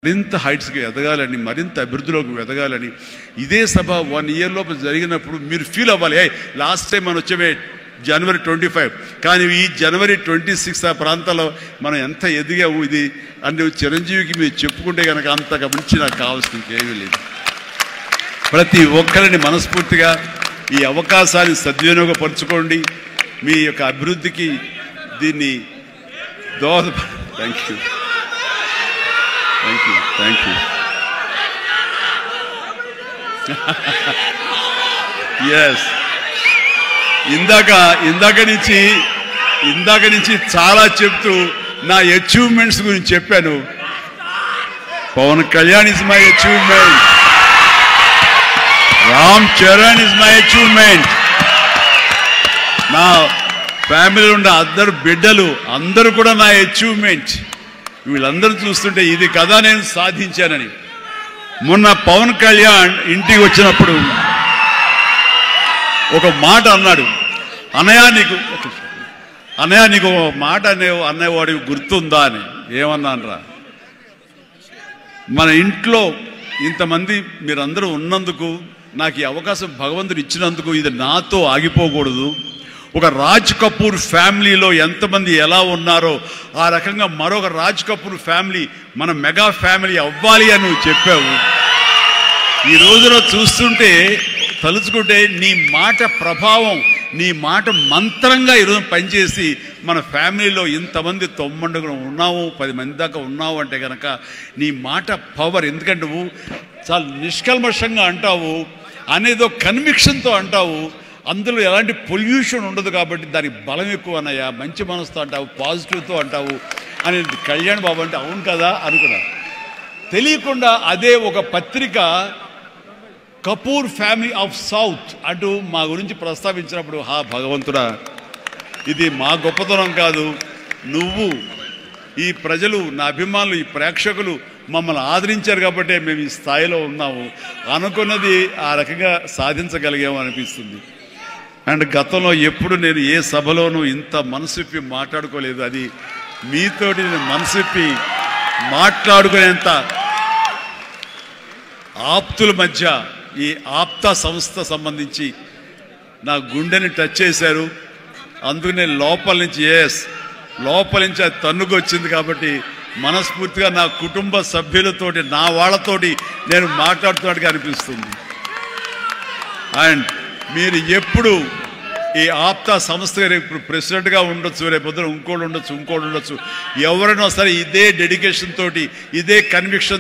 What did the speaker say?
మరింత హైట్స్కి ఎదగాలని, మరింత అభివృద్ధిలోకి ఎదగాలని, ఇదే సభ 1 year లోపు జరిగినప్పుడు మీరు ఫీల్ అవ్వాలి, లాస్ట్ టైం మనం వచ్చే January 25, కానీ ఈ January 26 ఆ ప్రాంతాల్లో మనం ఎంత ఎదిగాము ఇది అంటే చిరంజీవికి మీరు చెప్పుకుంటే కనుక అంతకు మించి నాకు కావాల్సిన ఇంకేమీ లేదు. ప్రతి ఒక్కరిని మనస్ఫూర్తిగా ఈ అవకాశాన్ని సద్వినియోగపరచుకోండి, మీ యొక్క అభివృద్ధికి దీన్ని థ్యాంక్ యూ. ఎస్, ఇందాక నుంచి చాలా చెప్తూ నా అచీవ్మెంట్స్ గురించి చెప్పాను. Pawan Kalyan is my achievement, Ram Charan is my achievement, నా ఫ్యామిలీలో ఉన్న అందరు బిడ్డలు అందరూ కూడా నా అచీవ్మెంట్. వీళ్ళందరూ చూస్తుంటే ఇది కదా నేను సాధించానని. మొన్న పవన్ కళ్యాణ్ ఇంటికి వచ్చినప్పుడు ఒక మాట అన్నాడు, అన్నయ్య నీకు ఒక మాట అనేవాడికి గుర్తుందా అని. ఏమన్నానరా, మన ఇంట్లో ఇంతమంది మీరందరూ ఉన్నందుకు, నాకు ఈ అవకాశం భగవంతుడు ఇచ్చినందుకు ఇది నాతో ఆగిపోకూడదు. ఒక రాజ్ కపూర్ ఫ్యామిలీలో ఎంతమంది ఎలా ఉన్నారో ఆ రకంగా మరొక రాజ్ కపూర్ ఫ్యామిలీ మన మెగా ఫ్యామిలీ అవ్వాలి అని నువ్వు చెప్పావు. ఈ రోజున చూస్తుంటే తలుచుకుంటే నీ మాట ప్రభావం, నీ మాట మంత్రంగా ఈరోజు పనిచేసి మన ఫ్యామిలీలో ఇంతమంది 9 ఉన్నావు, 10 మంది దాకా ఉన్నావు అంటే కనుక నీ మాట పవర్. ఎందుకంటే నువ్వు చాలా నిష్కల్మషంగా అంటావు, అనేదో కన్విక్షన్తో అంటావు, అందులో ఎలాంటి పొల్యూషన్ ఉండదు కాబట్టి దానికి బలం ఎక్కువ అన్నయ్య. మంచి మనసుతో అంటావు, పాజిటివ్తో అంటావు అని కళ్యాణ్ బాబు అంటే అవును కదా అనుకున్నా. తెలియకుండా అదే ఒక పత్రిక కపూర్ ఫ్యామిలీ ఆఫ్ సౌత్ అంటూ మా గురించి ప్రస్తావించినప్పుడు, భగవంతుడా, ఇది మా గొప్పతనం కాదు, నువ్వు ఈ ప్రజలు, నా అభిమానులు, ఈ ప్రేక్షకులు మమ్మల్ని ఆదరించారు కాబట్టి మేము ఈ స్థాయిలో ఉన్నాము. అనుకున్నది ఆ రకంగా సాధించగలిగాము అనిపిస్తుంది. అండ్ గతంలో ఎప్పుడు నేను ఏ సభలోనూ ఇంత మనసిప్పి మాట్లాడుకోలేదు. అది మీతోటి నేను మనసిప్పి మాట్లాడుకునేంత ఆప్తుల మధ్య ఈ ఆప్తా సంస్థ సంబంధించి నా గుండెని టచ్ చేశారు. అందుకనే లోపల నుంచి అది తన్నుకొచ్చింది. కాబట్టి మనస్ఫూర్తిగా నా కుటుంబ సభ్యులతోటి, నా వాళ్ళతోటి నేను మాట్లాడుతున్నట్టుగా అనిపిస్తుంది. అండ్ మీరు ఎప్పుడు ఈ ఆప్తా సంస్థ ఇప్పుడు ప్రెసిడెంట్గా ఉండొచ్చు, రేపొద్దున ఇంకోటి ఉండొచ్చు, ఎవరైనా సరే ఇదే డెడికేషన్ తోటి, ఇదే కన్విక్షన్